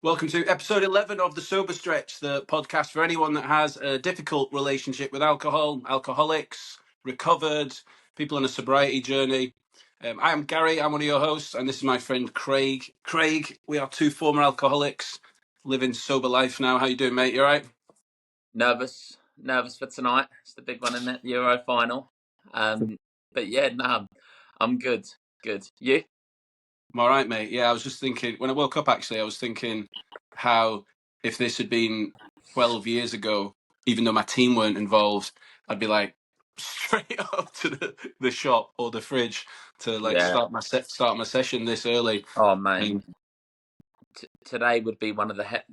Welcome to episode 11 of The Sober Stretch, the podcast for anyone that has a difficult relationship with alcohol, alcoholics, recovered, people on a sobriety journey. I am Gary, I'm one of your hosts, and this is my friend Craig. Craig, we are two former alcoholics living sober life now. How you doing, mate? You all right? Nervous for tonight. It's the big one, isn't it? The Euro final. But yeah, no, I'm good. Good. You? I'm all right, mate. Yeah, I was just thinking, when I woke up, actually, I was thinking how if this had been 12 years ago, even though my team weren't involved, I'd be like straight up to the shop or the fridge to like Yeah. start my session this early. Oh mate, And today would be one of the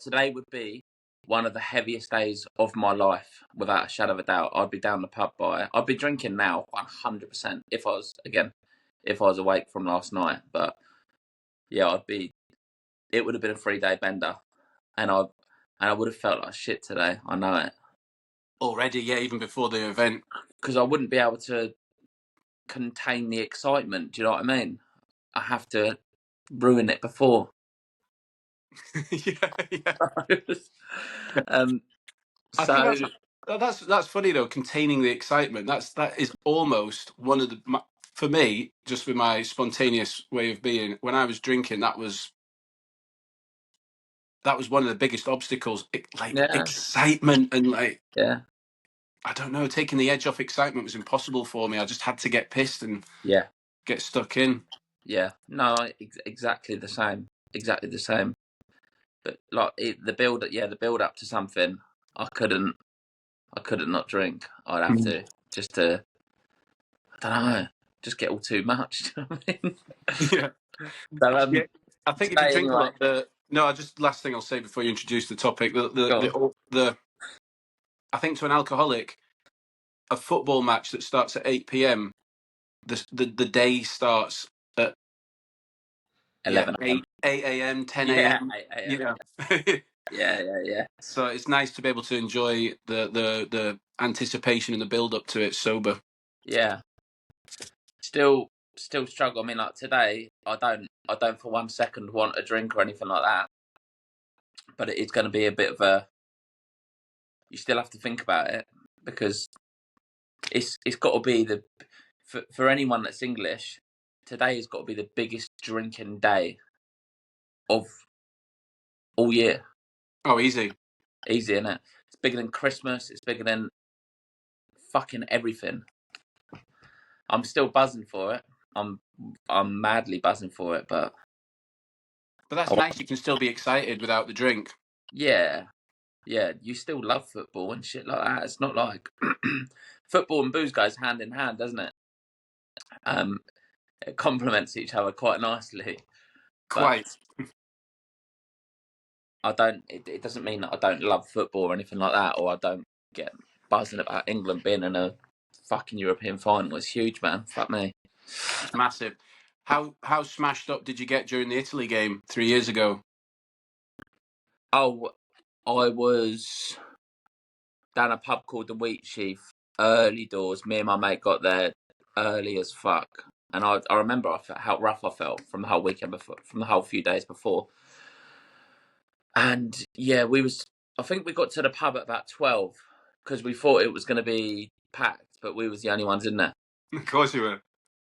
today would be one of the heaviest days of my life, without a shadow of a doubt. I'd be down the pub I'd be drinking now 100% if I was awake from last night. But yeah, it would have been a 3-day bender, and I would have felt like shit today. I know it. already, yeah, even before the event. Because I wouldn't be able to contain the excitement. Do you know what I mean? I have to ruin it before. Yeah. I So think that's funny though. Containing the excitement. That is almost one of for me, just with my spontaneous way of being. When I was drinking, that was one of the biggest obstacles. Excitement and yeah, I don't know, taking the edge off excitement was impossible for me. I just had to get pissed and get stuck in. Yeah, no, exactly the same. But like the build up to something, I couldn't not drink. I'd have to just to, I don't know, just get all too much. Do you know what I mean? Yeah. So Yeah. I think if you drink a lot, last thing I'll say before you introduce the topic, the I think to an alcoholic, a football match that starts at 8 p.m. the day starts at 11 8 a.m. 10 Yeah, a.m. 8 a.m. Yeah. So it's nice to be able to enjoy the anticipation and the build up to it sober. Yeah. Still struggle. I mean, like today, I don't for 1 second want a drink or anything like that. But it is going to be a bit of you still have to think about it, because it's got to be for anyone that's English, today has got to be the biggest drinking day of all year. Oh, easy, isn't it? It's bigger than Christmas. It's bigger than fucking everything. I'm still buzzing for it. I'm madly buzzing for it, but that's nice. You can still be excited without the drink. Yeah, you still love football and shit like that. It's not like football and booze goes hand in hand, doesn't it? It complements each other quite nicely. Quite. It doesn't mean that I don't love football or anything like that, or I don't get buzzing about England being in a fucking European final. It's huge, man. Fuck me. It's massive. How smashed up did you get during the Italy game 3 years ago? Oh, I was down a pub called the Wheat Sheaf, early doors. Me and my mate got there early as fuck, and I remember how rough I felt from the whole weekend before, from the whole few days before. And yeah, I think we got to the pub at about 12 because we thought it was going to be packed, but we was the only ones in there. Of course you were.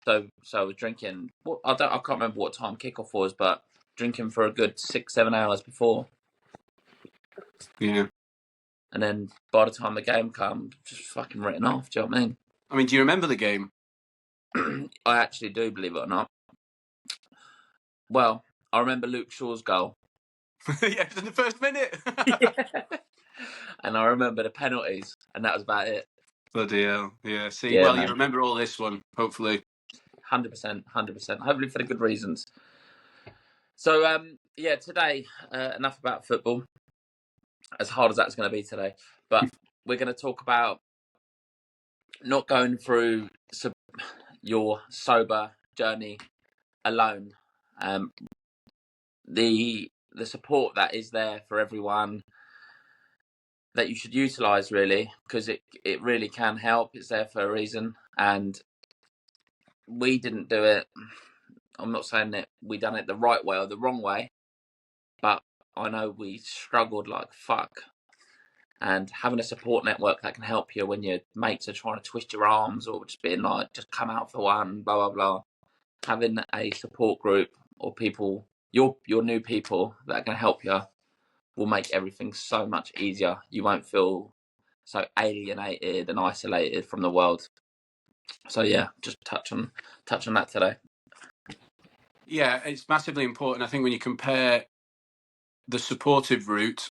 So I was drinking. I can't remember what time kickoff was, but drinking for a good 6-7 hours before. Yeah. And then by the time the game come, just fucking written off. Do you know what I mean? I mean, do you remember the game? I actually do, believe it or not. Well, I remember Luke Shaw's goal. Yeah, in the first minute. And I remember the penalties, and that was about it. Bloody hell. Yeah, see, Yeah, well, man. you remember all this one, hopefully. 100%. Hopefully for the good reasons. So, today, enough about football, as hard as that's going to be today. But we're going to talk about not going through your sober journey alone. The support that is there for everyone that you should utilise, really, because it really can help. It's there for a reason, and we didn't do it. I'm not saying that we done it the right way or the wrong way, but I know we struggled like fuck. And having a support network that can help you when your mates are trying to twist your arms or just being like, just come out for one, blah blah blah. Having a support group or people, your new people that can help you, will make everything so much easier. You won't feel so alienated and isolated from the world. So yeah, just touch on that today. Yeah, it's massively important. I think when you compare the supportive route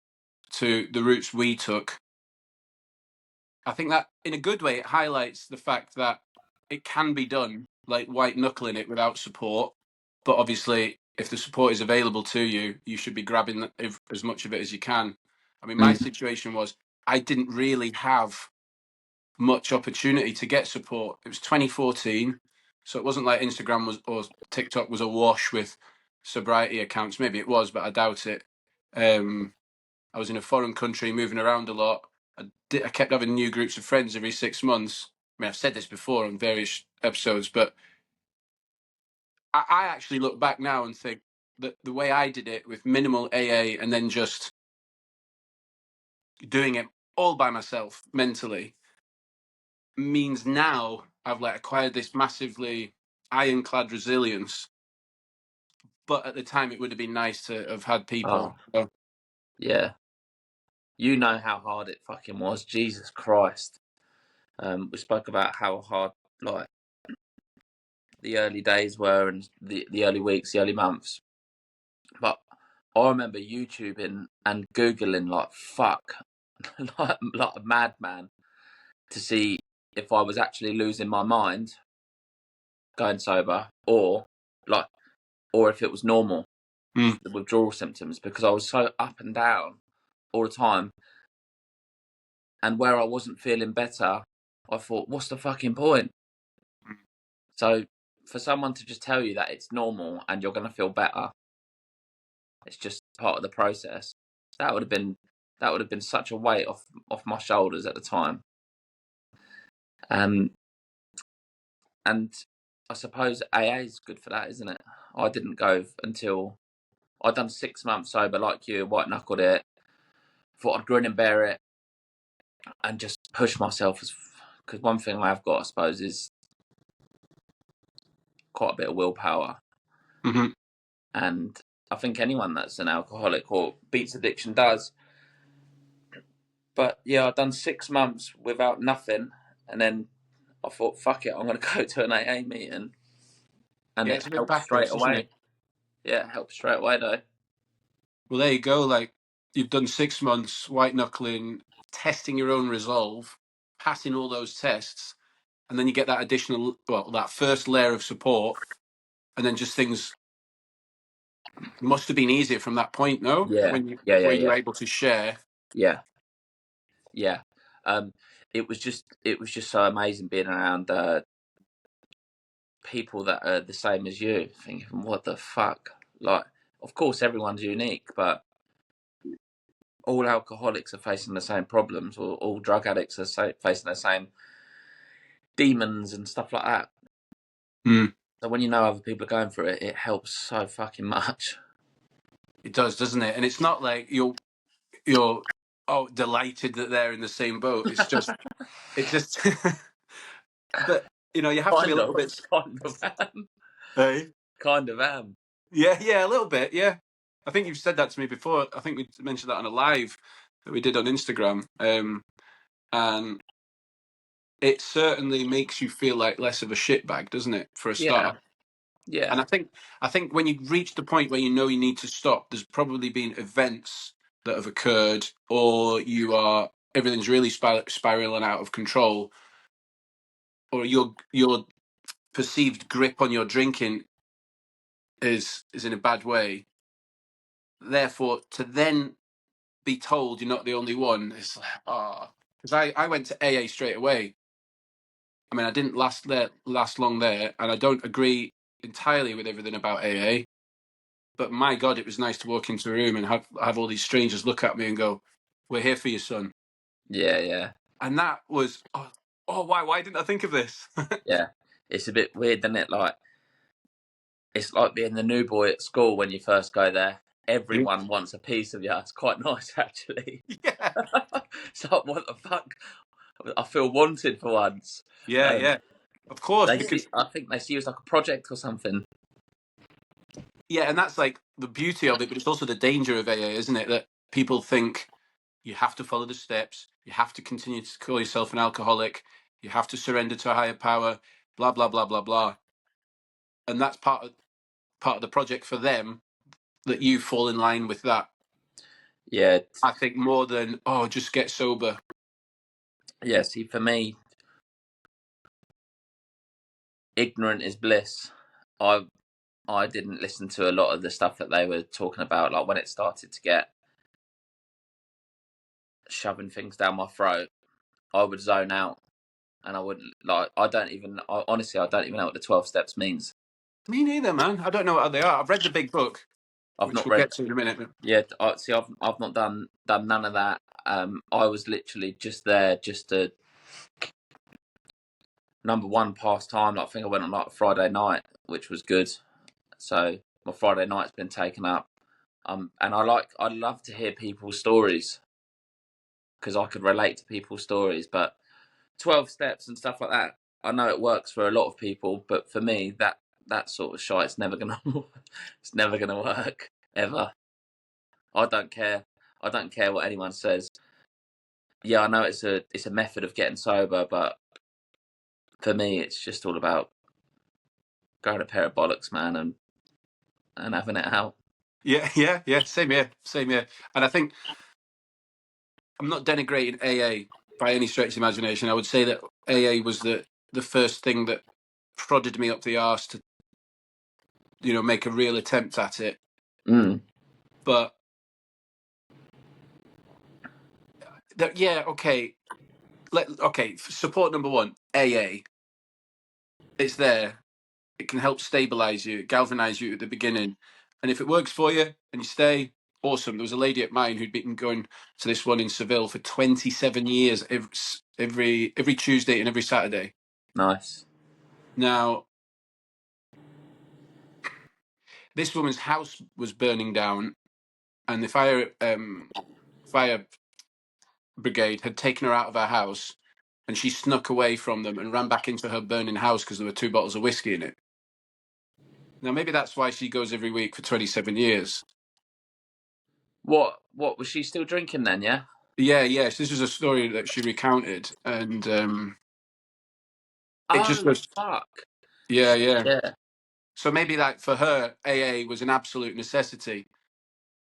to the routes we took, I think that in a good way it highlights the fact that it can be done, like white knuckling it without support. But obviously, if the support is available to you, you should be grabbing as much of it as you can. I mean, my situation was I didn't really have much opportunity to get support. It was 2014, so it wasn't like Instagram was or TikTok was awash with sobriety accounts. Maybe it was, but I doubt it. I was in a foreign country, moving around a lot. I kept having new groups of friends every 6 months. I mean, I've said this before on various episodes, but I actually look back now and think that the way I did it with minimal AA and then just doing it all by myself mentally means now I've like acquired this massively ironclad resilience. But at the time, it would have been nice to have had people. So, Yeah, you know how hard it fucking was. Jesus Christ. We spoke about how hard like the early days were and the early weeks, the early months. But I remember YouTubing and Googling like fuck, like a madman, to see if I was actually losing my mind going sober, or if it was normal, the withdrawal symptoms, because I was so up and down all the time. And where I wasn't feeling better, I thought, what's the fucking point? So for someone to just tell you that it's normal and you're going to feel better, it's just part of the process. That would have been such a weight off my shoulders at the time. And I suppose AA is good for that, isn't it? I didn't go until I'd done 6 months sober, like you, white knuckled it. Thought I'd grin and bear it, and just push myself, because one thing I have got, I suppose, is quite a bit of willpower. mm-hmm. And I think anyone that's an alcoholic or beats addiction does. But yeah, I'd done 6 months without nothing, and then I thought, fuck it, I'm going to go to an AA meeting, and Yeah, it it's a bit helped straight backwards, isn't it? away. Yeah, it helped straight away though. Well, there you go. Like you've done 6 months white knuckling, testing your own resolve, passing all those tests, and then you get that additional, well, that first layer of support, and then just things must have been easier from that point, no? Yeah, When you yeah, yeah, where you yeah, were able to share. yeah, yeah. It was just so amazing being around people that are the same as you, thinking, what the fuck? Like, of course, everyone's unique, but all alcoholics are facing the same problems, or all drug addicts are facing the same demons and stuff like that. So when you know other people are going through it, it helps so fucking much. It does, doesn't it? And it's not like you're delighted that they're in the same boat. It's just but you have to be a kind little of, bit. kind of am. Hey? Kind of am. Yeah, a little bit, yeah. I think you've said that to me before. I think we mentioned that on a live that we did on Instagram. And it certainly makes you feel like less of a shitbag, doesn't it, for a Yeah, start? yeah, And I think when you reach the point where you know you need to stop, there's probably been events that have occurred, or everything's really spiraling out of control, or your perceived grip on your drinking is in a bad way. Therefore, to then be told you're not the only one is like, because I went to AA straight away. I mean, I didn't last long there, and I don't agree entirely with everything about AA. But my God, it was nice to walk into a room and have all these strangers look at me and go, "We're here for you, son." yeah. And that was why didn't I think of this? Yeah. It's a bit weird, isn't it? Like, it's like being the new boy at school when you first go there. everyone wants a piece of you. It's quite nice, actually. Yeah, So what the fuck? I feel wanted for once. yeah, Um, yeah. Of course, because I think they see you as like a project or something. yeah, and that's like the beauty of it, but it's also the danger of AA, isn't it? That people think you have to follow the steps, you have to continue to call yourself an alcoholic, you have to surrender to a higher power, blah blah blah blah blah, and that's part of the project for them. That you fall in line with that. Yeah, I think more than just get sober. yeah. See, for me, ignorant is bliss. I I didn't listen to a lot of the stuff that they were talking about. Like when it started to get shoving things down my throat, I would zone out, and I wouldn't like. Honestly, I don't even know what the 12 steps means. Me neither, man. I don't know what they are. I've read the big book, I've which not we'll read. get to in a minute. Yeah, I've not done none of that. I was literally just there just to number one pastime. Like, I think I went on like Friday night, which was good. So my Friday night's been taken up. And I love to hear people's stories because I could relate to people's stories. But 12 steps and stuff like that, I know it works for a lot of people, but for me, that sort of shite's never gonna it's never gonna work ever. I don't care. I don't care what anyone says. Yeah, I know it's a method of getting sober, but for me, it's just all about growing a pair of bollocks, man, and having it out. Yeah, yeah, yeah. Same here, same here. And I think I'm not denigrating AA by any stretch of the imagination. I would say that AA was the first thing that prodded me up the arse to make a real attempt at it. Mm. But yeah, okay. Support number one, AA. It's there. It can help stabilize you, galvanize you at the beginning. And if it works for you and you stay, awesome. There was a lady at mine who'd been going to this one in Seville for 27 years, every Tuesday and every Saturday. Nice. Now, this woman's house was burning down, and the fire brigade had taken her out of her house, and she snuck away from them and ran back into her burning house because there were 2 bottles of whiskey in it. Now, maybe that's why she goes every week for 27 years. What was she still drinking then? Yeah. Yeah, yes. This was a story that she recounted, and it just Oh was. fuck. Yeah, yeah. Yeah. So maybe like for her, AA was an absolute necessity.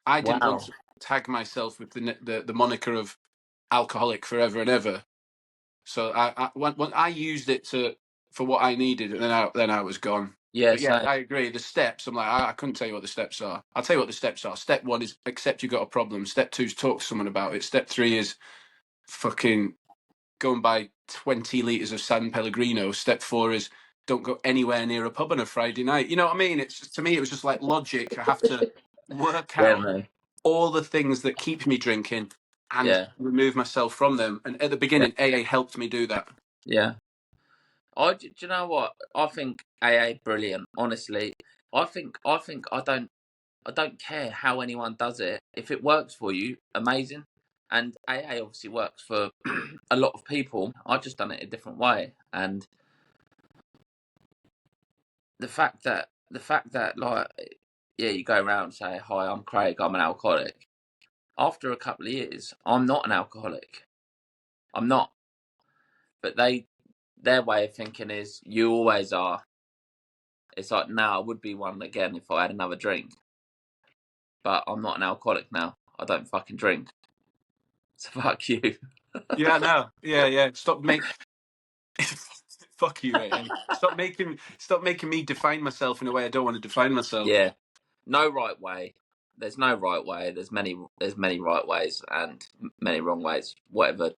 I didn't want Wow. to tag myself with the moniker of alcoholic forever and ever. So when I used it for what I needed, and then I was gone. Yeah. But yeah, So I agree. The steps, I'm like, I couldn't tell you what the steps are. I'll tell you what the steps are. Step one is accept you've got a problem. Step two is talk to someone about it. Step three is fucking go and buy 20 litres of San Pellegrino. Step four is don't go anywhere near a pub on a Friday night. You know what I mean? It's just, to me, it was just like logic. I have to work yeah, out man. all the things that keep me drinking and Yeah. remove myself from them. And at the Yeah. beginning, AA helped me do that. Yeah. Do you know what? I think AA brilliant. Honestly, I think I don't care how anyone does it. If it works for you, amazing. And AA obviously works for a lot of people. I just done it a different way. And the fact that like yeah, you go around and say, "Hi, I'm Craig. I'm an alcoholic." After a couple of years, I'm not an alcoholic. I'm not. But their way of thinking is you always are. It's like now I would be one again if I had another drink. But I'm not an alcoholic now. I don't fucking drink. So fuck you. Yeah, no, yeah, yeah. Fuck you, AA. Stop making me define myself in a way I don't want to define myself. Yeah. No right way. There's no right way. There's many right ways and many wrong ways. Whatever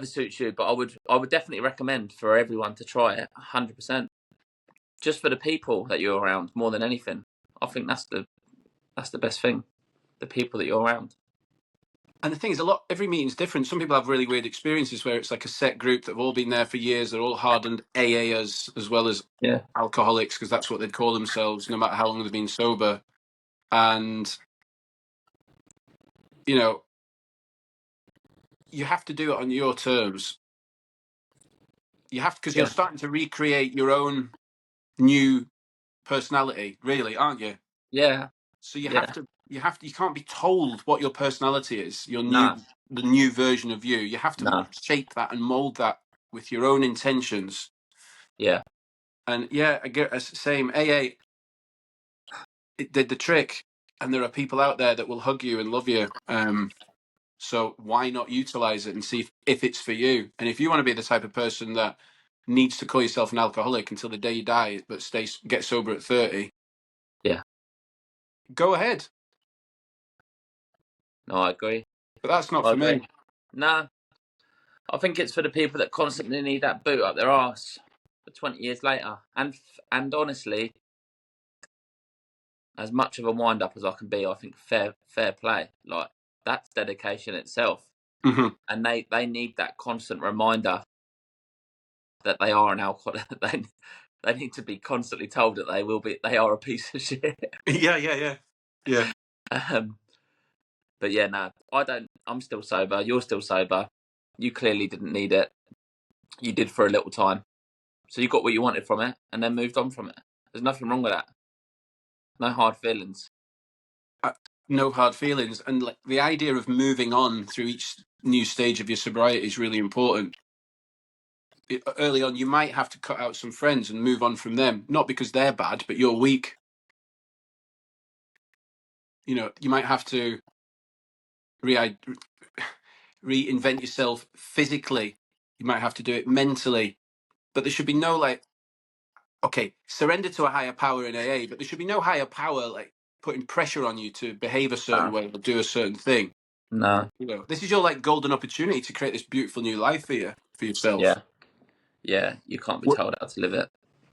suits you. But I would definitely recommend for everyone to try it 100%. Just for the people that you're around more than anything. I think that's the best thing. The people that you're around. And the thing is, every meeting's different. Some people have really weird experiences where it's like a set group that have all been there for years. They're all hardened AAers as well as Yeah. alcoholics, because that's what they'd call themselves, no matter how long they've been sober. And, you know, you have to do it on your terms. You have to, because you're Yeah. starting to recreate your own new personality, really, aren't you? Yeah. So Yeah. you can't be told what your personality is, No. the new version of you. You have to No. shape that and mold that with your own intentions. Yeah. And yeah, I get same. AA, it did the trick, and there are people out there that will hug you and love you. So why not utilize it and see if it's for you? And if you want to be the type of person that needs to call yourself an alcoholic until the day you die, but get sober at 30, Yeah. go ahead. No, I agree. But that's not I for agree. me. No, I think it's for the people that constantly need that boot up their arse for 20 years later. And honestly, as much of a wind up as I can be, I think fair play. Like, that's dedication itself. Hmm. And they need that constant reminder that they are an alcoholic. They need to be constantly told that they are a piece of shit. Yeah. But yeah, no, I don't. I'm still sober. You're still sober. You clearly didn't need it. You did for a little time, so you got what you wanted from it, and then moved on from it. There's nothing wrong with that. No hard feelings. No hard feelings, and like the idea of moving on through each new stage of your sobriety is really important. Early on, you might have to cut out some friends and move on from them, not because they're bad, but you're weak. You know, you might have to reinvent yourself physically. You might have to do it mentally, but there should be no like, okay, surrender to a higher power in AA, but there should be no higher power like putting pressure on you to behave a certain No, way or do a certain thing. no, You know, this is your like golden opportunity to create this beautiful new life for yourself. yeah, yeah. You can't be What told how to live it.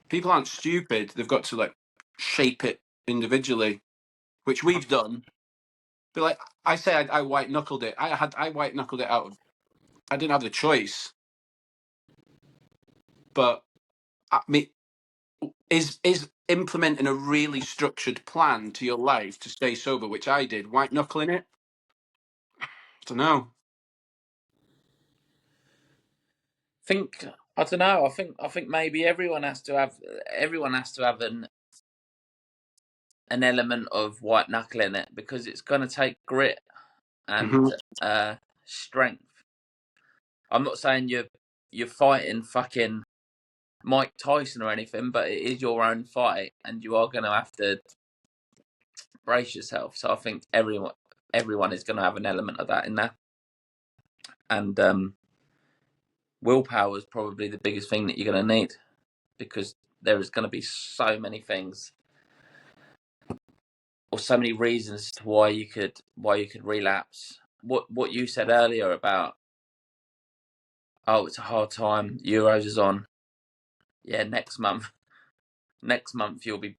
people aren't stupid. They've got to like shape it individually, which we've done. But like I say, I white knuckled it. I white knuckled it out of. I didn't have the choice. But I mean, is implementing a really structured plan to your life to stay sober, which I did, white knuckling it. I don't know. Think I don't know. I think maybe everyone has to have an element of white knuckling it, because it's going to take grit and Hmm. strength. I'm not saying you're fighting fucking Mike Tyson or anything, but it is your own fight, and you are going to have to brace yourself. So I think everyone is going to have an element of that in there, and willpower is probably the biggest thing that you're going to need, because there is going to be so many things or so many reasons to why you could relapse. What you said earlier about, oh, it's a hard time, Euros is on. Yeah, next month you'll be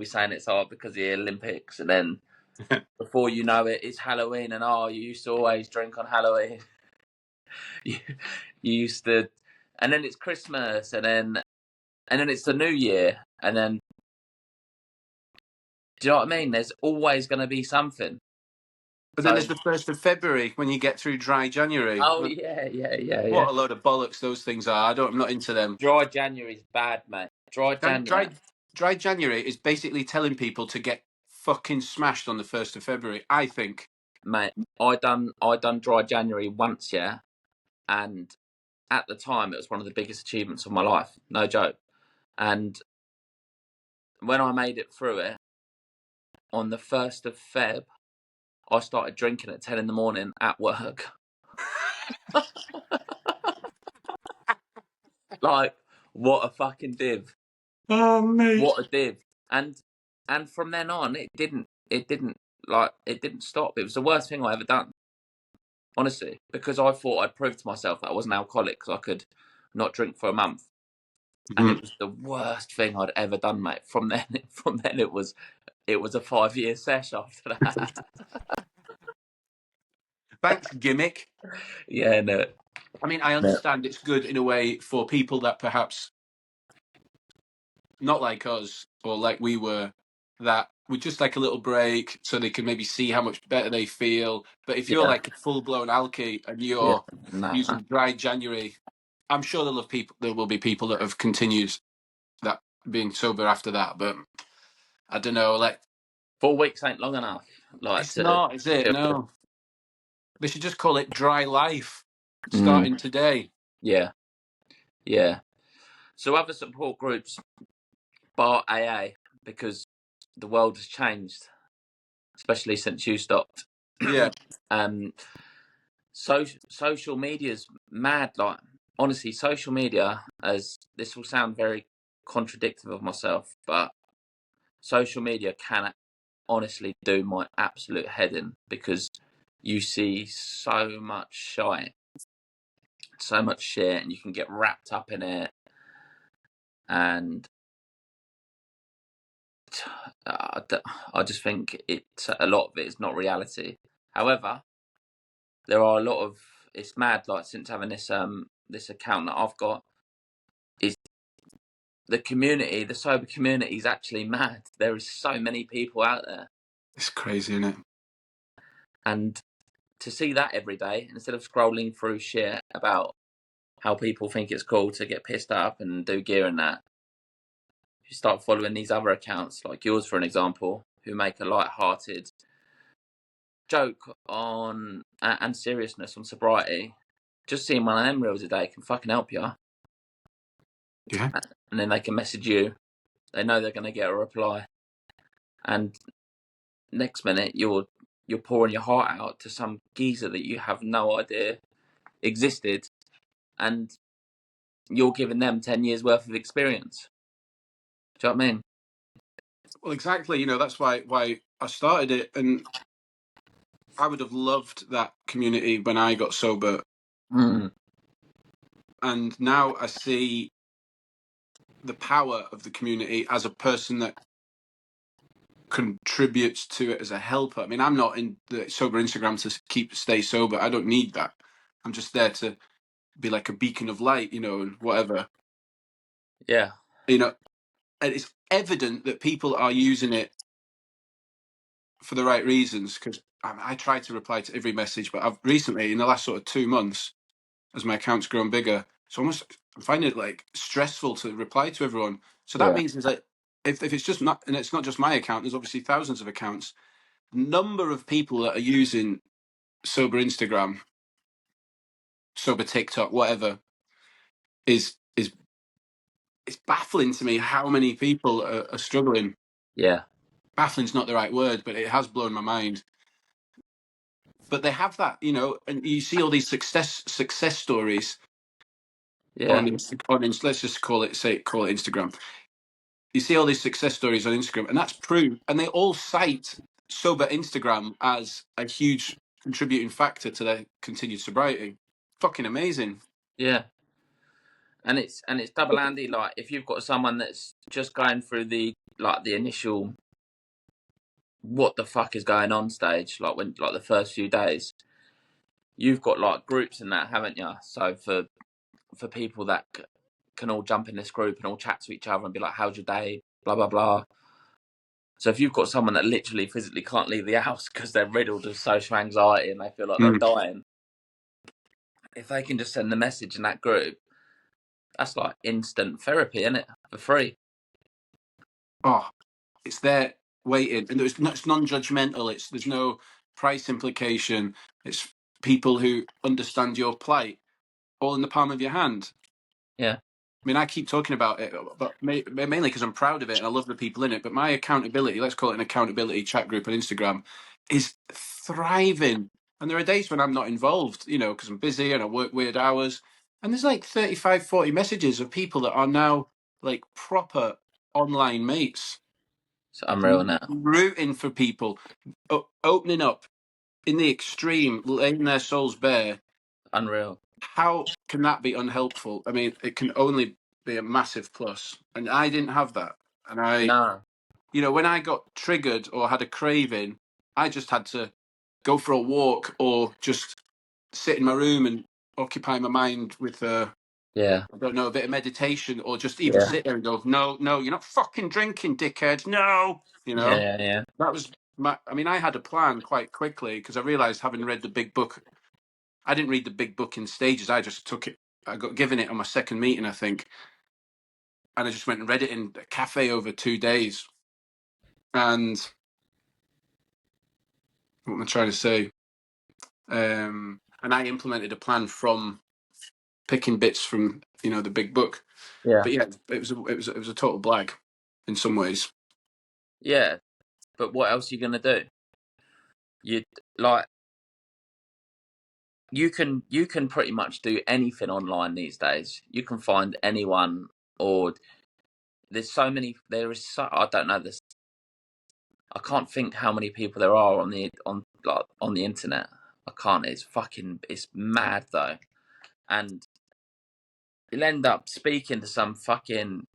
saying it's hard because of the Olympics, and then before you know it, it's Halloween, and oh, you used to always drink on Halloween. you, you used to, and then it's Christmas, and then it's the New Year, and then, do you know what I mean? There's always going to be something. But then So, there's the 1st of February when you get through dry January. oh yeah. What a load of bollocks those things are. I'm not into them. Dry January's bad, mate. Dry Dry, January, dry, dry January is basically telling people to get fucking smashed on the 1st of February, I think. mate. I done Dry January once, yeah, and at the time it was one of the biggest achievements of my life, no joke. And when I made it through it on the 1st of Feb, I started drinking at 10 in the morning at work. Like, what a fucking div! Oh, mate. What a div! And from then on, it didn't stop. It was the worst thing I ever done, honestly, because I thought I'd proved to myself that I was an alcoholic because I could not drink for a month, and Mhm. it was the worst thing I'd ever done, mate. From then, it was a 5-year sesh after that. Thanks, gimmick. Yeah, no, I mean, I no, understand it's good in a way for people that perhaps not like us or like we were, that would just like a little break so they can maybe see how much better they feel. But if you're Yeah, like a full-blown alky and yeah, you're no. using dry January, I'm sure there will be people that have continued that being sober after that. But I don't know, like 4 weeks ain't long enough. Like it's to not, is it? No. They should just call it dry life Mm, starting today. yeah, yeah. So other support groups, bar AA, because the world has changed, especially since you stopped. Yeah. um, social media's mad. Like honestly, social media, as this will sound very contradictory of myself, but social media can honestly do my absolute head in because you see so much shit, and you can get wrapped up in it, and I just think a lot of it is not reality. However, there are a lot of it's mad. Like since having this account that I've got, is the sober community is actually mad. There is so many people out there, It's crazy, isn't it? and to see that every day instead of scrolling through shit about how people think it's cool to get pissed up and do gear and that, you start following these other accounts like yours, for an example, who make a light-hearted joke on and seriousness on sobriety. Just seeing one of them reels a day can fucking help you. Yeah. And then they can message you. They know they're going to get a reply, and next minute you're pouring your heart out to some geezer that you have no idea existed, and you're giving them 10 years worth of experience. Do you know what I mean? Well, exactly. That's why I started it, and I would have loved that community when I got sober, Mm, and now I see the power of the community as a person that contributes to it as a helper. I mean, I'm not in the sober Instagram to stay sober. I don't need that. I'm just there to be like a beacon of light, and whatever. yeah, And it's evident that people are using it for the right reasons, because I try to reply to every message, but I've recently, in the last sort of 2 months, as my account's grown bigger, I'm finding it like stressful to reply to everyone. So that yeah, means is that if it's just not, and it's not just my account, there's obviously thousands of accounts. Number of people that are using sober Instagram, sober TikTok, whatever, is it's baffling to me how many people are struggling. yeah, Baffling's not the right word, but it has blown my mind. But they have that, and you see all these success stories yeah, let's just call it Instagram. You see all these success stories on Instagram, and that's proof. And they all cite sober Instagram as a huge contributing factor to their continued sobriety. Fucking amazing. yeah. And it's double handy. Like if you've got someone that's just going through the initial what the fuck is going on stage, like the first few days, you've got like groups in that, haven't you? So for people that can all jump in this group and all chat to each other and be like, how's your day, blah blah blah. So if you've got someone that literally physically can't leave the house because they're riddled with social anxiety and they feel like they're Mm. dying, if they can just send the message in that group, that's like instant therapy, isn't it? For free. Oh, it's there waiting, and it's non-judgmental. There's no price implication. It's people who understand your plight, all in the palm of your hand. Yeah, I mean, I keep talking about it, but mainly because I'm proud of it and I love the people in it. But my accountability, let's call it an accountability chat group on Instagram, is thriving. And there are days when I'm not involved, because I'm busy and I work weird hours. And there's like 35, 40 messages of people that are now like proper online mates, it's unreal now. rooting for people, opening up in the extreme, laying their souls bare. Unreal. How can that be unhelpful? I mean, it can only be a massive plus. And I didn't have that. And No. when I got triggered or had a craving, I just had to go for a walk or just sit in my room and occupy my mind with Yeah. I don't know, a bit of meditation, or just even Yeah. sit there and go, no, you're not fucking drinking, dickhead. No, Yeah. Yeah. that was my. I mean, I had a plan quite quickly because I realised, having read the big book, I didn't read the big book in stages. I just took it. I got given it on my second meeting, I think, and I just went and read it in a cafe over 2 days. And what am I trying to say? And I implemented a plan from picking bits from the big book. Yeah. But yeah, it was a total blag in some ways. Yeah. But what else are you gonna do? You like you can pretty much do anything online these days. You can find anyone, or there's so many. There is so I don't know this. I can't think how many people there are on the internet. I can't. It's mad though, and you'll end up speaking to some fucking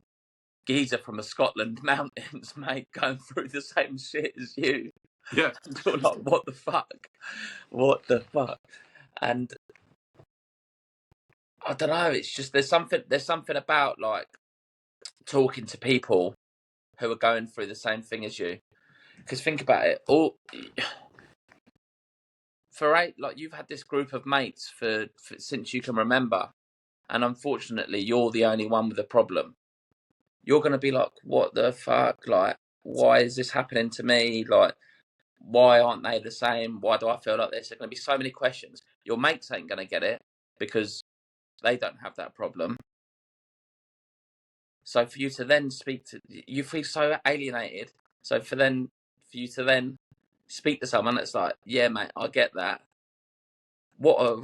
geezer from the Scotland mountains, mate, going through the same shit as you. Yeah. You're like, what the fuck? What the fuck? And I don't know. It's just there's something about like talking to people who are going through the same thing as you. Because think about it, all like you've had this group of mates for since you can remember, and unfortunately, you're the only one with a problem. You're going to be like, what the fuck? Like, why is this happening to me? Like, why aren't they the same? Why do I feel like this? There's going to be so many questions. Your mates ain't going to get it because they don't have that problem. So for you to then you feel so alienated. So for you to then speak to someone that's like, yeah, mate, I get that. What a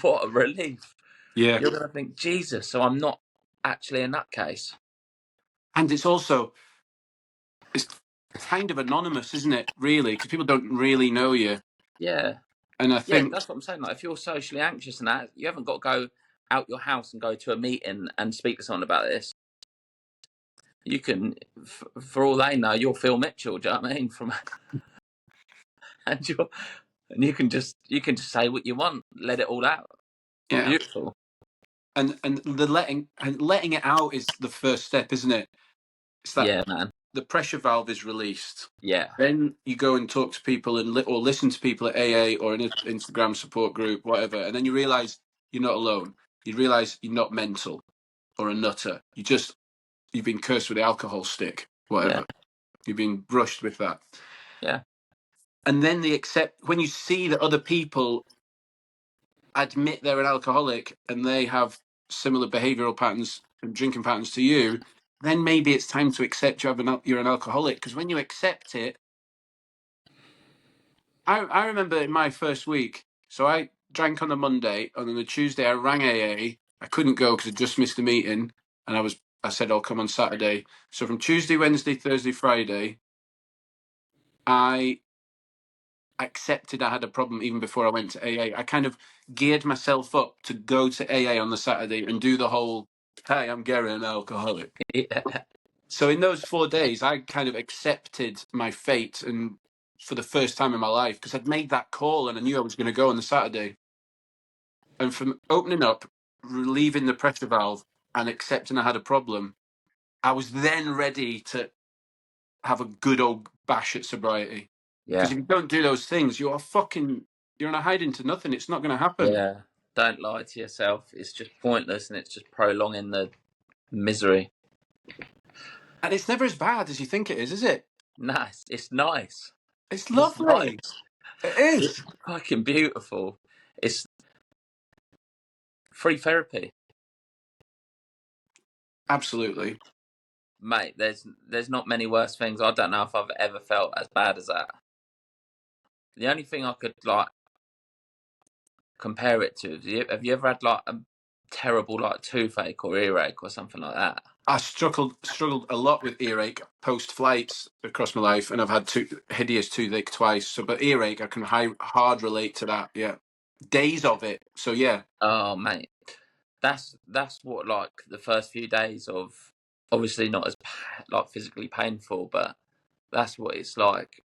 what a relief. Yeah. You're going to think, Jesus, so I'm not actually in that case. And it's kind of anonymous, isn't it? Really, because people don't really know you. Yeah. And I Yeah, think, that's what I'm saying. Like, if you're socially anxious and that, you haven't got to go out your house and go to a meeting and speak to someone about this. You can, for all they know, you're Phil Mitchell. Do you know what I mean? And you can just say what you want, let it all out. yeah, Beautiful. and the letting it out is the first step, isn't it? It's that Yeah, man. the pressure valve is released. Yeah. Then you go and talk to people or listen to people at AA or in an Instagram support group, whatever, and then you realise you're not alone. You realise you're not mental or a nutter. You've been cursed with the alcohol stick, Yeah. whatever. You've been brushed with that. Yeah. And then when you see that other people admit they're an alcoholic and they have similar behavioural patterns and drinking patterns to you, then maybe it's time to accept you're an alcoholic. Because when you accept it, I remember in my first week, so I drank on a Monday, and on the Tuesday I rang AA. I couldn't go because I just missed a meeting, and I said I'll come on Saturday. So from Tuesday, Wednesday, Thursday, Friday, I accepted I had a problem even before I went to AA. I kind of geared myself up to go to AA on the Saturday and do the whole, hey, I'm Gary, an alcoholic. Yeah. So in those 4 days, I kind of accepted my fate, and for the first time in my life, because I'd made that call and I knew I was going to go on the Saturday. And from opening up, relieving the pressure valve, and accepting I had a problem, I was then ready to have a good old bash at sobriety. Because Yeah. if you don't do those things, you're in a hide into nothing. It's not going to happen. Yeah. Don't lie to yourself. It's just pointless, and it's just prolonging the misery. And it's never as bad as you think it is it? Nice. It's nice. It's It's lovely. nice. It It's is. fucking beautiful. It's free therapy, Absolutely. mate. There's not many worse things. I don't know if I've ever felt as bad as that. The only thing I could like compare it to, have you ever had like a terrible like toothache or earache or something like that? I struggled a lot with earache post flights across my life, and I've had hideous toothache twice. So, but earache, I can hard relate to that. Yeah, days of it. So yeah, Oh, mate, that's what like the first few days of, obviously not as like physically painful, but that's what it's like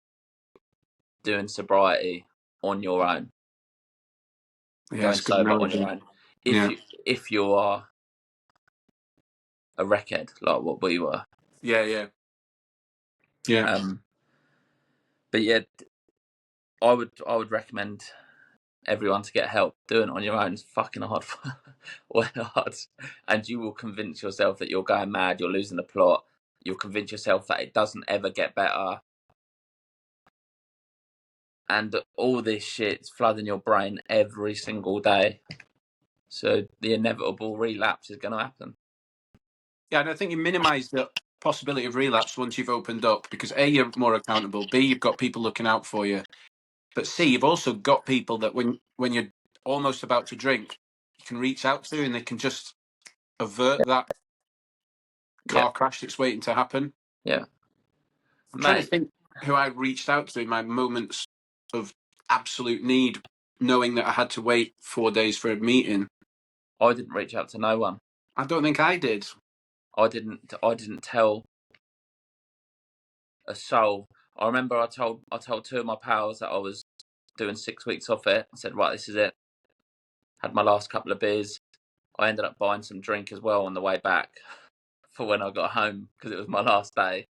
doing sobriety on your own, yeah, going it's a good sober on your analogy. own. Yeah, If you are a wreckhead like what we were. Yeah. But yeah, I would recommend everyone to get help. Doing it on your own is fucking hard. Hard, and you will convince yourself that you're going mad. You're losing the plot. You'll convince yourself that it doesn't ever get better, and all this shit's flooding your brain every single day. So the inevitable relapse is going to happen. Yeah, and I think you minimise the possibility of relapse once you've opened up, because A, you're more accountable, B, you've got people looking out for you, but C, you've also got people that when you're almost about to drink, you can reach out to, and they can just avert that car crash that's waiting to happen. Yeah. I'm trying to Mate, think who I reached out to in my moments of absolute need, knowing that I had to wait 4 days for a meeting. I didn't reach out to no one. I don't think I did. I didn't tell a soul. I remember I told two of my pals that I was doing 6 weeks off it. I said, right, this is it. Had my last couple of beers. I ended up buying some drink as well on the way back for when I got home because it was my last day,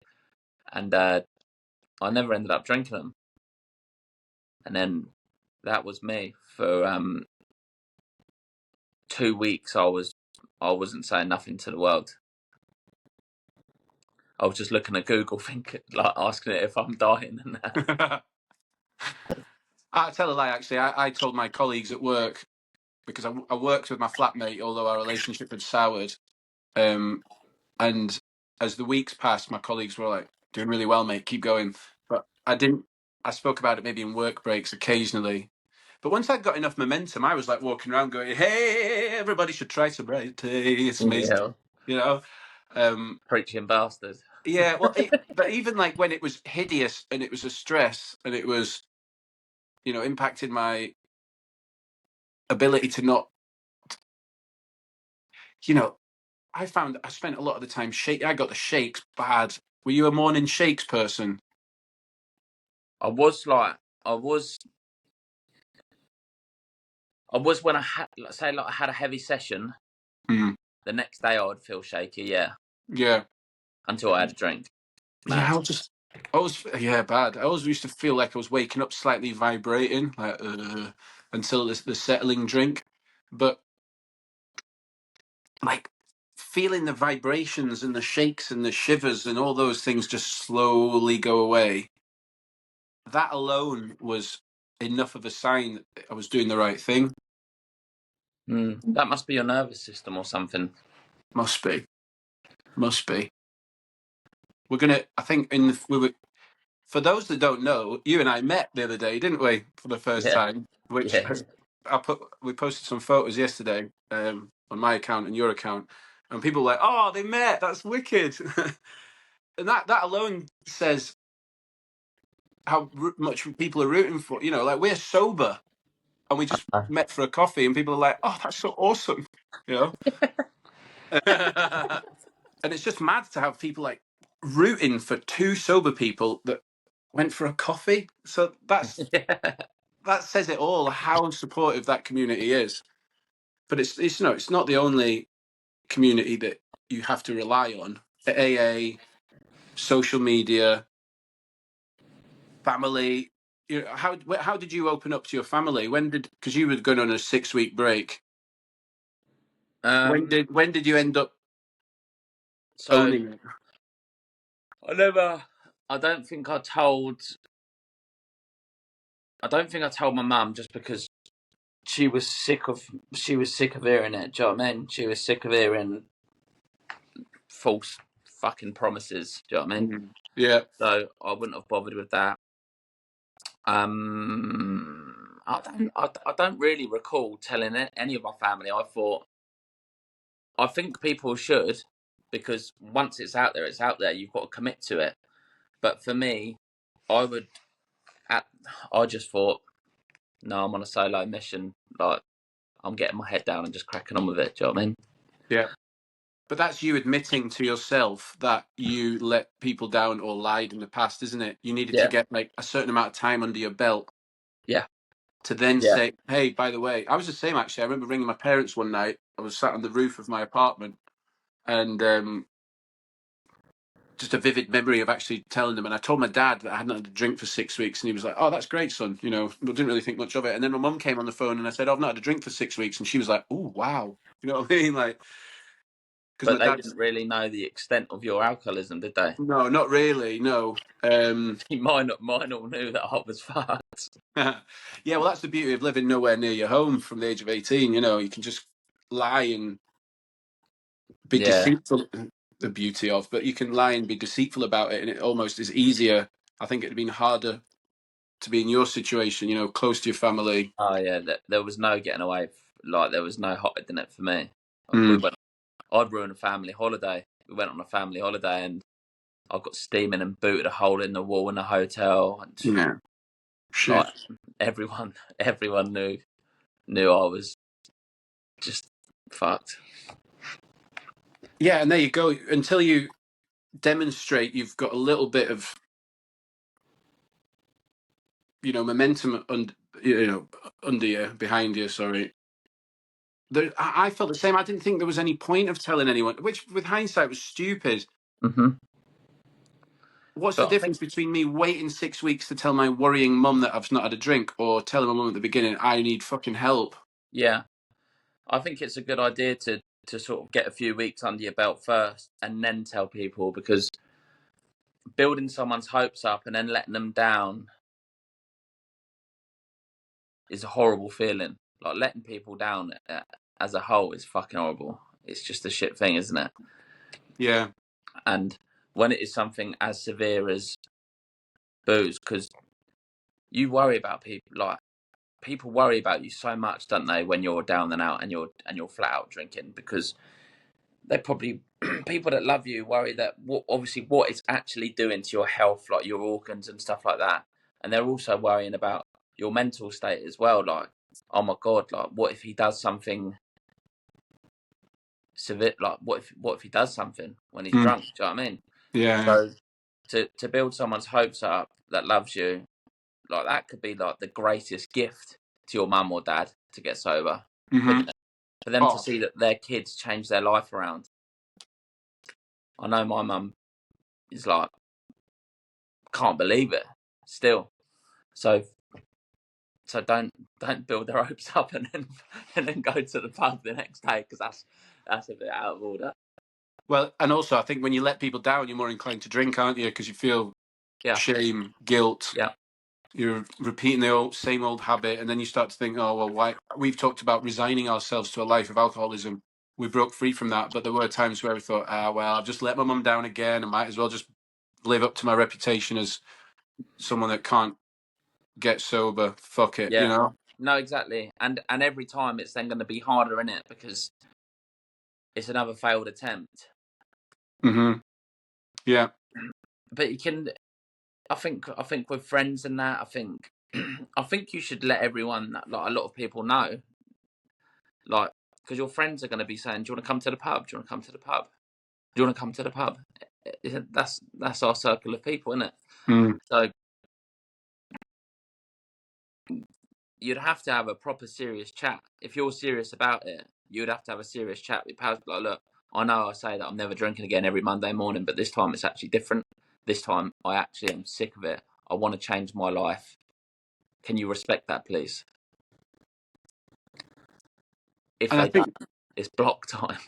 and I never ended up drinking them. And then that was me for 2 weeks. I wasn't saying nothing to the world. I was just looking at Google, thinking, like, asking it if I'm dying and that. I tell a lie, actually. I told my colleagues at work, because I worked with my flatmate, although our relationship had soured. And as the weeks passed, my colleagues were like, doing really well, mate, keep going. But I didn't, I spoke about it maybe in work breaks occasionally. But once I got enough momentum, I was like walking around going, hey, everybody should try sobriety. It's amazing. Yeah, You know? preaching bastard. Yeah, well, but even like when it was hideous and it was a stress and it was, impacting my ability to not, you know, I found I spent a lot of the time I got the shakes bad. Were you a morning shakes person? I was when I had, let's say, like I had a heavy session. Mm. The next day I would feel shaky, yeah, Yeah. until I had a drink. Yeah, Mad. bad. I always used to feel like I was waking up slightly vibrating, like until the settling drink. But like feeling the vibrations and the shakes and the shivers and all those things just slowly go away. That alone was enough of a sign that I was doing the right thing. That must be your nervous system or something. Must be. I think for those that don't know, you and I met the other day, didn't we, for the first Yeah, time? Which yeah. we posted some photos yesterday on my account and your account, and people were like, "Oh, they met. That's wicked," and that alone says how much people are rooting for. Like we're sober and we just met for a coffee, and people are like, "Oh, that's so awesome," you know. And it's just mad to have people like rooting for two sober people that went for a coffee. So that says it all, how supportive that community is. But it's not the only community that you have to rely on. AA, social media, family. How did you open up to your family? Because you were going on a 6-week break. Um, When did you end up so owning it? I don't think I told my mum, just because she was sick of hearing it. Do you know what I mean? She was sick of hearing false fucking promises. Do you know what I mean? Mm-hmm. Yeah. So I wouldn't have bothered with that. I don't really recall telling any of my family. I think people should, because once it's out there, it's out there. You've got to commit to it. But for me, I just thought, no, I'm on a solo mission. Like, I'm getting my head down and just cracking on with it. Do you know what I mean? Yeah. But that's you admitting to yourself that you let people down or lied in the past, isn't it? You needed to get like a certain amount of time under your belt. Yeah. To then Yeah. say, hey, by the way, I was the same actually. I remember ringing my parents one night. I was sat on the roof of my apartment and just a vivid memory of actually telling them. And I told my dad that I hadn't had a drink for 6 weeks, and he was like, "Oh, that's great, son." You know, but didn't really think much of it. And then my mum came on the phone, and I said, "Oh, I've not had a drink for 6 weeks," and she was like, "Oh, wow." You know what I mean? Like, because But my they dad's didn't really know the extent of your alcoholism, did they? no, not really, no. Mine all knew that I was fucked. Yeah, well, that's the beauty of living nowhere near your home from the age of 18. You know, you can just lie and be Yeah. deceitful. The beauty of, but you can lie and be deceitful about it, and it almost is easier. I think it'd been harder to be in your situation, you know, close to your family. Oh yeah. There was no getting away. Like there was no hiding it for me. We Mm. went. I'd ruined a family holiday. We went on a family holiday, and I got steaming and booted a hole in the wall in the hotel, and Yeah, shit. like everyone knew I was just fucked. Yeah, and there you go. Until you demonstrate you've got a little bit of, you know, momentum under you, behind you. Sorry. I felt the same. I didn't think there was any point of telling anyone, which with hindsight was stupid. Hmm. What's the But I think difference between me waiting 6 weeks to tell my worrying mum that I've not had a drink, or telling my mum at the beginning I need fucking help? yeah, I think it's a good idea to sort of get a few weeks under your belt first, and then tell people, because building someone's hopes up and then letting them down is a horrible feeling. Like letting people down as a whole is fucking horrible. It's just a shit thing, isn't it? Yeah. And when it is something as severe as booze, because you worry about people, like people worry about you so much, don't they, when you're down and out and you're flat out drinking, because they probably people that love you worry that obviously what it's actually doing to your health, like your organs and stuff like that, and they're also worrying about your mental state as well. Like, oh my god, like what if he does something severe? Like, what if he does something when he's Mm. drunk? Do you know what I mean? Yeah. So to build someone's hopes up that loves you, like that could be like the greatest gift to your mum or dad to get sober, Mm-hmm. couldn't it? For them to Oh, see that their kids change their life around. I know my mum is like, can't believe it still. So don't build their hopes up and then go to the pub the next day, because that's a bit out of order. well, and also I think when you let people down, you're more inclined to drink, aren't you? Because you feel Yeah, shame, guilt. yeah, You're repeating the same old habit, and then you start to think, oh well, why? We've talked about resigning ourselves to a life of alcoholism. We broke free from that, but there were times where we thought, well, I've just let my mum down again. I might as well just live up to my reputation as someone that can't get sober. Fuck it, you yeah. know. No, exactly. And every time it's then going to be harder in it, because it's another failed attempt. Mm-hmm. Yeah. But you can, I think with friends and that, I think I think you should let everyone, like a lot of people, know, like, because your friends are going to be saying, "Do you want to come to the pub? Do you want to come to the pub? Do you want to come to the pub?" That's our circle of people, isn't it? Mm. So you'd have to have a proper serious chat. If you're serious about it, you'd have to have a serious chat with pals. Like, look, I know I say that I'm never drinking again every Monday morning, but this time it's actually different. This time I actually am sick of it. I want to change my life. Can you respect that, please? If And I they don't, think it's block time.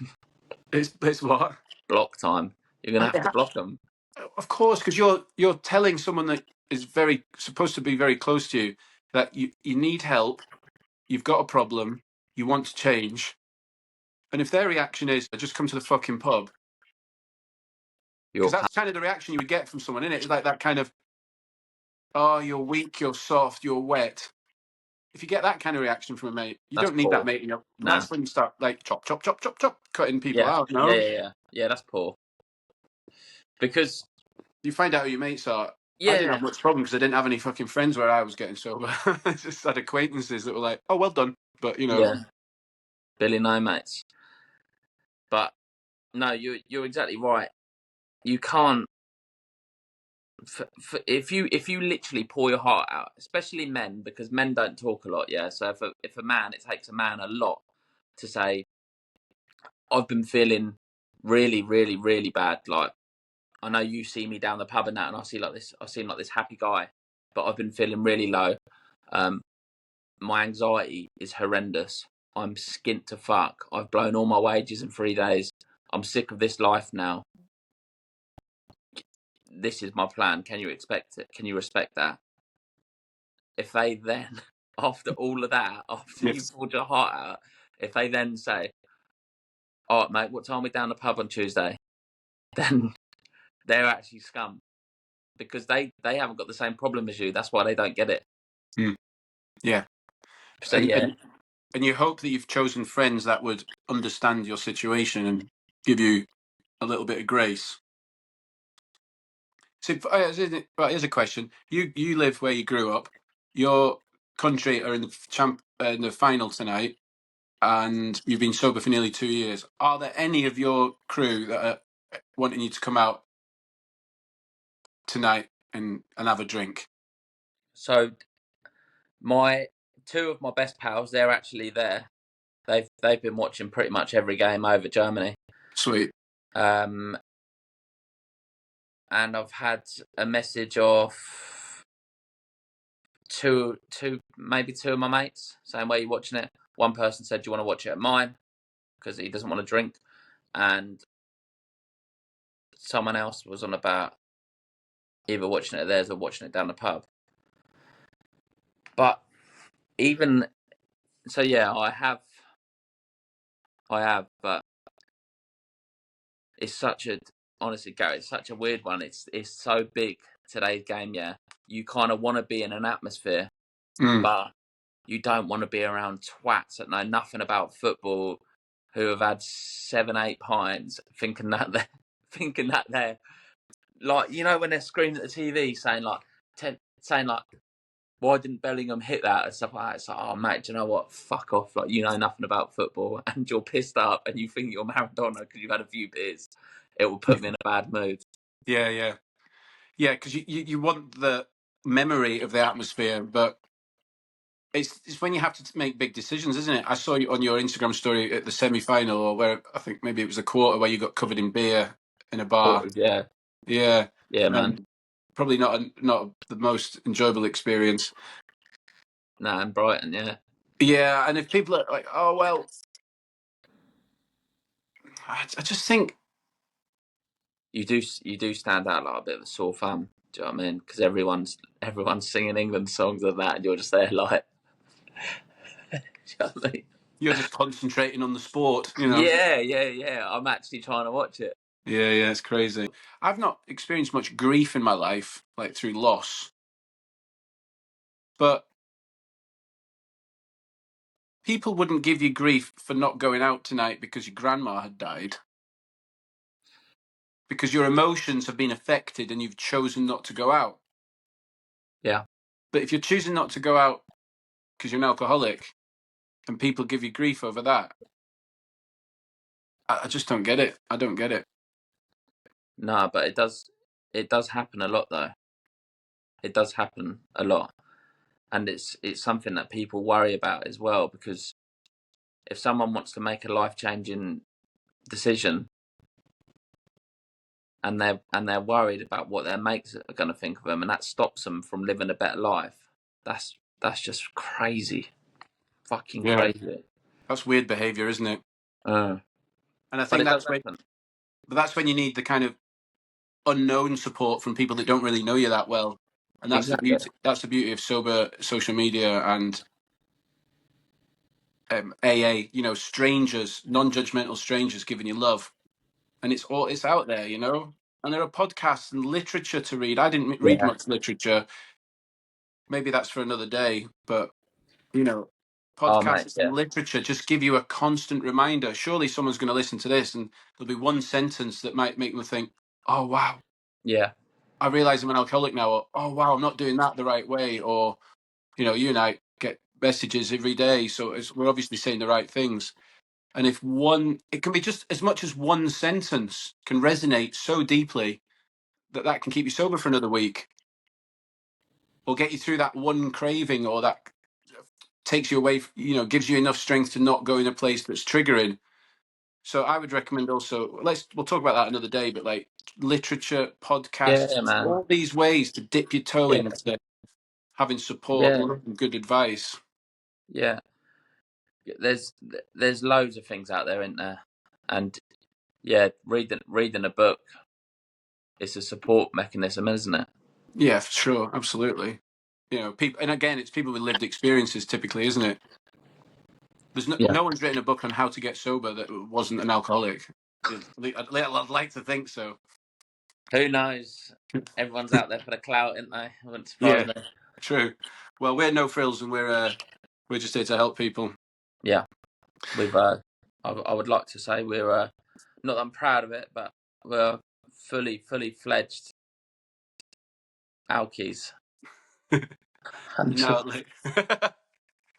it's what. Block time. You're gonna have to block them. Of course, because you're telling someone that is very supposed to be very close to you that you need help, you've got a problem, you want to change, and if their reaction is just come to the fucking pub, because You're that's kind of the reaction you would get from someone, isn't it? It's like that kind of, oh, you're weak, you're soft, you're wet. If you get that kind of reaction from a mate, you that's don't need that poor. mate in your. Nah. That's when you start like chop, chop, chop, chop, chop, cutting people Yeah. out. Yeah. No, Yeah. Yeah. Yeah. That's poor. Because you find out who your mates are. I didn't yeah, have much problem because I didn't have any fucking friends where I was getting sober. I just had acquaintances that were like, "Oh, well done," but you know. yeah, Billy no mates. But no, you're exactly right. You can't. If you literally pour your heart out, especially men, because men don't talk a lot. Yeah. So if a man, it takes a man a lot to say, I've been feeling really, really, really bad. Like, I know you see me down the pub and that, and I seem like this happy guy, but I've been feeling really low. My anxiety is horrendous. I'm skint to fuck. I've blown all my wages in 3 days. I'm sick of this life now. This is my plan. Can you expect it? Can you respect that? If they then, after all of that, after you Yes. pulled your heart out, if they then say, "All right, mate, what time are we down the pub on Tuesday?" Then they're actually scum because they haven't got the same problem as you. That's why they don't get it. Yeah. So And, yeah. and and you hope that you've chosen friends that would understand your situation and give you a little bit of grace. So, right, here's a question: you live where you grew up. Your country are in the final tonight, and you've been sober for nearly 2 years. Are there any of your crew that are wanting you to come out tonight and have a drink? So my two of my best pals, they're actually there. They've been watching pretty much every game over Germany. Sweet. And I've had a message of maybe two of my mates saying, "Where are you watching it?" One person said, "Do you want to watch it at mine?" Because he doesn't want to drink, and someone else was on about either watching it at theirs or watching it down the pub. But even so, yeah, I have, but it's such a honestly, Gary, it's such a weird one. It's so big today's game. Yeah, you kind of want to be in an atmosphere, but you don't want to be around twats that know nothing about football, who have had 7, 8 pints, thinking that they're like, when they're screaming at the TV saying like, why didn't Bellingham hit that and stuff like that? It's like, oh mate, do you know what? Fuck off! Like, you know nothing about football, and you're pissed up, and you think you're Maradona because you've had a few beers. It will put me in a bad mood. Yeah. Because you want the memory of the atmosphere, but it's when you have to make big decisions, isn't it? I saw you on your Instagram story at the semi-final, or where I think maybe it was a quarter, where you got covered in beer in a bar. Yeah, Yeah, yeah, man. probably not the most enjoyable experience. Nah, and Brighton, yeah. Yeah, and if people are like, "Oh well," I just think You do stand out like a bit of a sore thumb. Do you know what I mean? Because everyone's singing England songs and that, and you're just there like, do you know what I mean? you're just concentrating on the sport, Yeah. I'm actually trying to watch it. Yeah, it's crazy. I've not experienced much grief in my life, like through loss, but people wouldn't give you grief for not going out tonight because your grandma had died. Because your emotions have been affected and you've chosen not to go out. Yeah. But if you're choosing not to go out because you're an alcoholic and people give you grief over that, I just don't get it. I don't get it. No, but it does happen a lot though. It does happen a lot. And it's something that people worry about as well, because if someone wants to make a life-changing decision and they're worried about what their mates are going to think of them, and that stops them from living a better life, that's just crazy. Fucking Yeah. crazy. That's weird behavior, isn't it? Uh, And I but think it does happen. that's when you need the kind of unknown support from people that don't really know you that well. And that's the Exactly. beauty. That's the beauty of sober social media and AA. Strangers, non-judgmental strangers giving you love, and it's out there. And there are podcasts and literature to read. I didn't read Yeah. much literature. Maybe that's for another day. But you know, Oh mate, podcasts and yeah. literature just give you a constant reminder. Surely someone's going to listen to this, and there'll be one sentence that might make them think, "Oh wow, Yeah. I realize I'm an alcoholic now," or "Oh wow, I'm not doing that the right way," or you and I get messages every day, so we're obviously saying the right things. And if it can be just as much as one sentence can resonate so deeply that can keep you sober for another week, or get you through that one craving, or that takes you away, gives you enough strength to not go in a place that's triggering. So I would recommend also, we'll talk about that another day, but like literature, Yeah, podcasts, man. all these ways to dip your toe Yeah, into having support, yeah, and good advice. yeah. There's loads of things out there, isn't there? And yeah, reading a book is a support mechanism, isn't it? Yeah, for sure, absolutely. You know, people, and again, it's people with lived experiences typically, isn't it? There's Yeah. no one's written a book on how to get sober that wasn't an alcoholic. I'd like to think so. Who knows? Everyone's out there for the clout, isn't they? Wouldn't surprise Yeah, me. true. Well, we're no frills, and we're just here to help people. Yeah, we've. I would like to say we're not that I'm proud of it, but we're fully fledged alkies. 100%. No, like,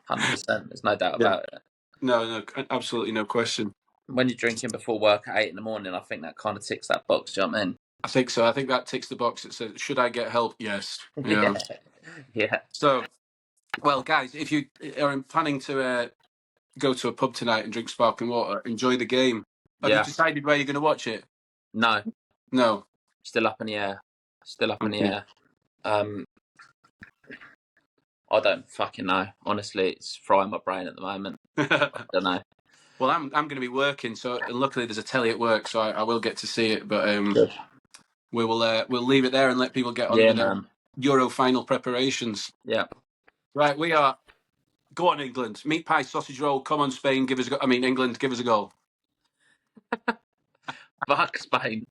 100%. There's no doubt yeah, about it. no, absolutely no question. When you're drinking before work at 8 in the morning, I think that kind of ticks that box. Do you know what I mean? I think so. I think that ticks the box that says, "Should I get help?" Yes. Yeah. Yeah, yeah, So, well, guys, if you are planning to go to a pub tonight and drink sparkling water, enjoy the game. Have you yeah. decided where you're going to watch it? No, No. still up in the air. Still up in the Okay. air. I don't fucking know. Honestly, it's frying my brain at the moment. I don't know. Well, I'm going to be working, so luckily there's a telly at work, so I will get to see it. But Good. we'll leave it there and let people get on Yeah, with their man. Euro final preparations. Yeah. Right, we are. Go on, England. Meat pie, sausage roll. Come on, Spain. Give us a go. I mean, England. Give us a goal. Fuck Spain.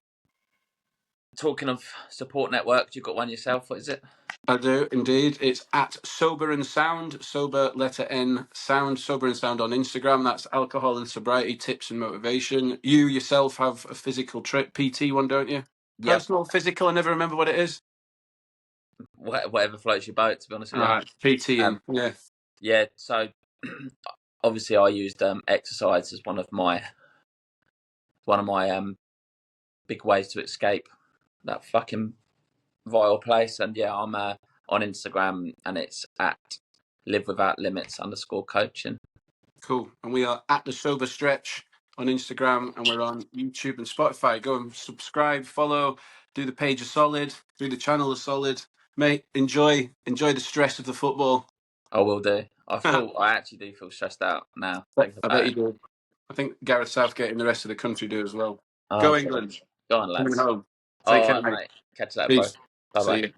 Talking of support networks, you've got one yourself. What is it? I do indeed. It's at Sober and Sound. Sober letter N Sound. Sober and Sound on Instagram. That's alcohol and sobriety tips and motivation. You yourself have a physical PT one, don't you? Yeah. Personal, physical. I never remember what it is. Whatever floats your boat. To be honest with All you. right, PT and yeah. Yeah. So obviously, I used exercise as one of my big ways to escape that fucking vile place. And yeah, I'm on Instagram, and it's at livewithoutlimits_coaching. Cool. And we are at the Sober Stretch on Instagram, and we're on YouTube and Spotify. Go and subscribe, follow, do the page a solid, do the channel a solid. Mate, enjoy the stress of the football. I will do. I actually do feel stressed out now. Thinking I about bet you it. do. I think Gareth Southgate and the rest of the country do as well. Oh, Go God. England. Go on, Coming lads. home. Take All care, right, mate. mate. Catch you later, bro. Peace. Bye See bye. you.